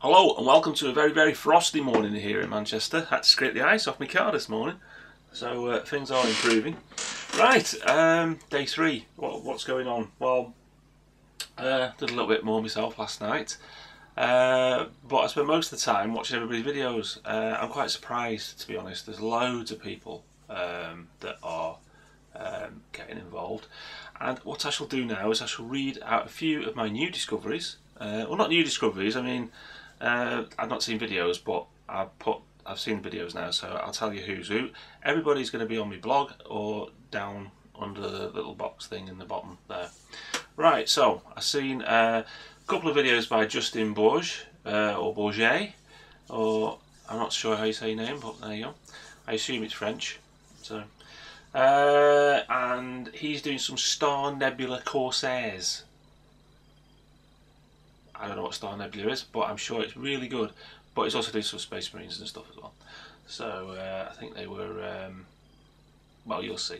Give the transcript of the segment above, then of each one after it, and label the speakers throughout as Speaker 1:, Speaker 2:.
Speaker 1: Hello and welcome to a very frosty morning here in Manchester. Had to scrape the ice off my car this morning, so things are improving. Right, day three. What's going on? Well, did a little bit more myself last night, but I spent most of the time watching everybody's videos. I'm quite surprised, to be honest. There's loads of people that are getting involved, and what I shall do now is I shall read out a few of my new discoveries. Well, not new discoveries. I mean, I've not seen videos, but I've seen videos now, so I'll tell you who's who. Everybody's going to be on my blog or down under the little box thing in the bottom there. Right, so I've seen a couple of videos by Justin Bourge, or Bourget, or I'm not sure how you say your name, but there you go. I assume it's French. So, and he's doing some Star Nebula Corsairs. I don't know what Star Nebula is, but I'm sure it's really good. But he's also doing some Space Marines and stuff as well. So I think they were, well, you'll see.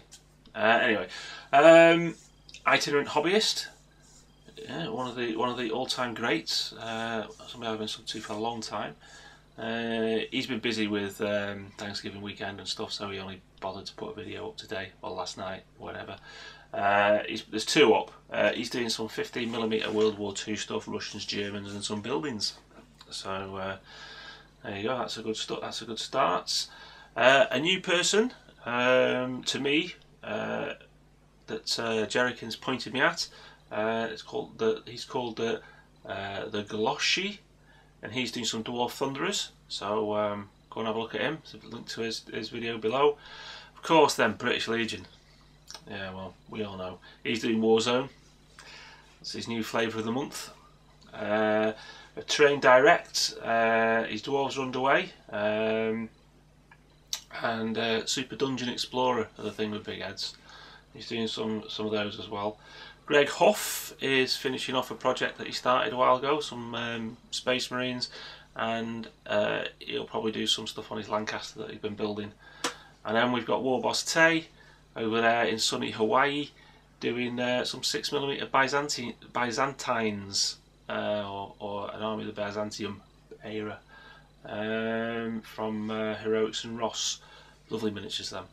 Speaker 1: Anyway, Itinerant Hobbyist, yeah, one of the all-time greats. Somebody I've been sub to for a long time. He's been busy with Thanksgiving weekend and stuff, so he only bothered to put a video up today or last night, whatever. There's two up. He's doing some 15mm World War II stuff, Russians, Germans, and some buildings. So there you go. That's a good start. That's a good start. A new person to me that Jerikins pointed me at. He's called the Galoshi, and he's doing some Dwarf Thunderers. So go and have a look at him. So link to his video below. Of course, then British Legion. Yeah, well, we all know. He's doing Warzone. That's his new flavour of the month. Train Direct. His Dwarves are underway. And Super Dungeon Explorer are the thing with big heads. He's doing some of those as well. Greg Huff is finishing off a project that he started a while ago, some Space Marines, and he'll probably do some stuff on his Lancaster that he's been building. And then we've got Warboss Tay over there in sunny Hawaii, doing some 6mm Byzantines, or an army of the Byzantium era, from Heroics and Ross. Lovely miniatures then.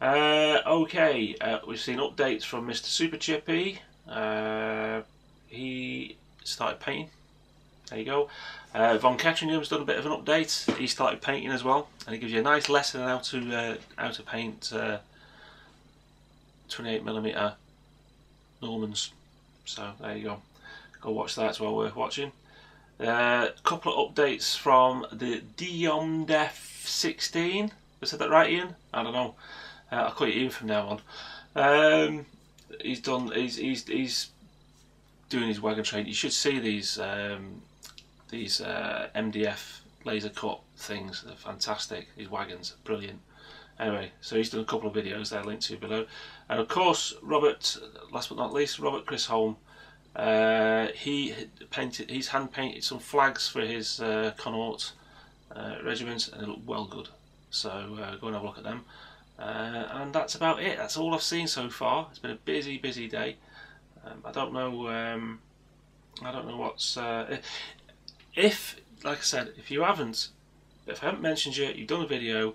Speaker 1: Okay, we've seen updates from Mr. Super Chippy. He started painting. There you go. Von Kettringham's done a bit of an update. He started painting as well, and he gives you a nice lesson on how to paint 28mm Normans. So there you go. Go watch that. It's well worth watching. A couple of updates from the Diomdef 16. I said that right, Ian? I don't know. I'll call you Ian from now on. He's doing his wagon train. You should see these MDF laser cut things. They're fantastic. These wagons are brilliant. Anyway, so he's done a couple of videos there linked to you below. And of course, Robert, last but not least, Robert Chisholm. He's hand painted some flags for his Connaught regiment, and they look well good. So go and have a look at them. And that's about it. That's all I've seen so far. It's been a busy day. I don't know what's if, like I said, if I haven't mentioned you, you've done a video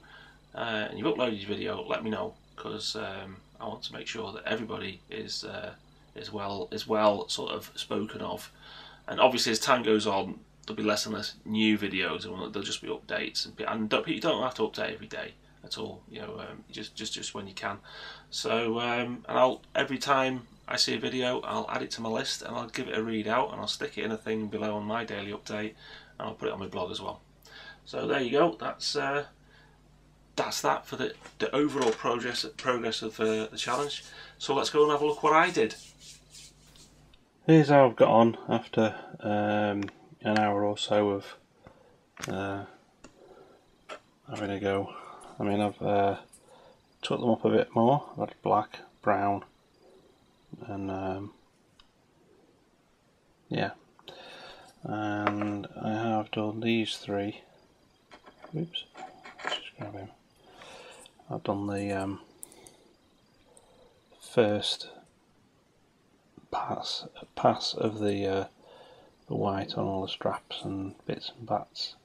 Speaker 1: and you've uploaded your video, let me know, because I want to make sure that everybody is well sort of spoken of. And obviously, as time goes on, there'll be less and less new videos, and there'll just be updates. And you don't have to update every day at all. You know, just when you can. So and every time I see a video, I'll add it to my list and I'll give it a read out, and I'll stick it in a thing below on my daily update, and I'll put it on my blog as well. So there you go. That's that for the overall progress of the challenge. So let's go and have a look what I did. Here's how I've got on after an hour or so of having a go. I mean, I've took them up a bit more. I've had black, brown, and yeah, and I have done these three. Oops, let's just grab him. I've done the first pass of the
Speaker 2: the white on all the straps and bits and bats.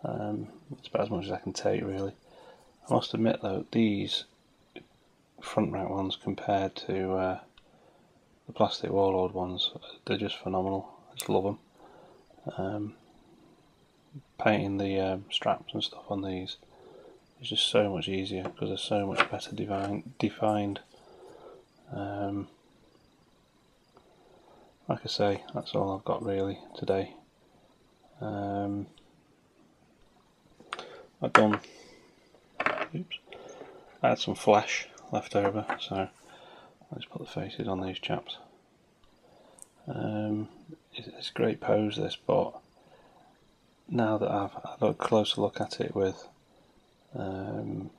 Speaker 2: It's about as much as I can take, really. I must admit though, these front mount ones compared to the plastic Warlord ones, they're just phenomenal. I just love them. Painting the straps and stuff on these is just so much easier because they're so much better defined. Like I say, that's all I've got really today. I had some flesh left over, so let's put the faces on these chaps. It's a great pose this, but now that I've had a closer look at it with I've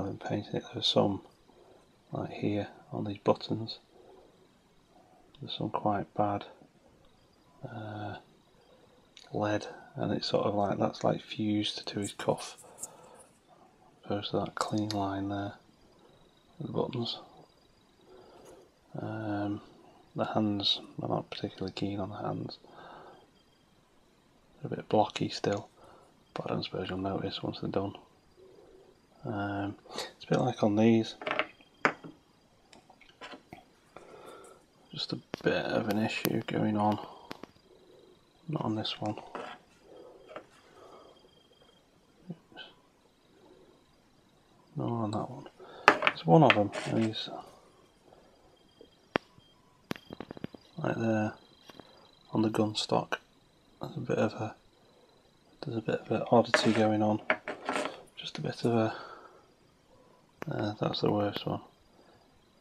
Speaker 2: been painting it, there's some like here on these buttons, there's some quite bad lead, and it's sort of like that's like fused to his cuff opposed to that clean line there with the buttons. The hands, I'm not particularly keen on the hands. They're a bit blocky still, but I don't suppose you'll notice once they're done. It's a bit like on these. Just a bit of an issue going on. Not on this one. Oops. No, on that one. There's one of them, and he's right there on the gun stock. There's a bit of an oddity going on. Just a bit of a that's the worst one.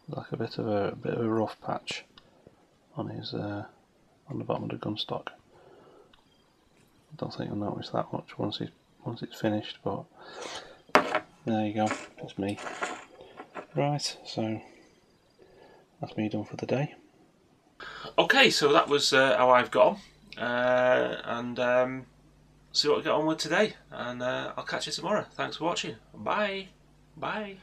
Speaker 2: Like a bit of a rough patch on his on the bottom of the gun stock. I don't think you'll notice that much once it's finished, but there you go. That's me. Right, so that's me done for the day.
Speaker 1: Okay, so that was how I've got on, and see what we get on with today, and I'll catch you tomorrow. Thanks for watching. Bye. Bye.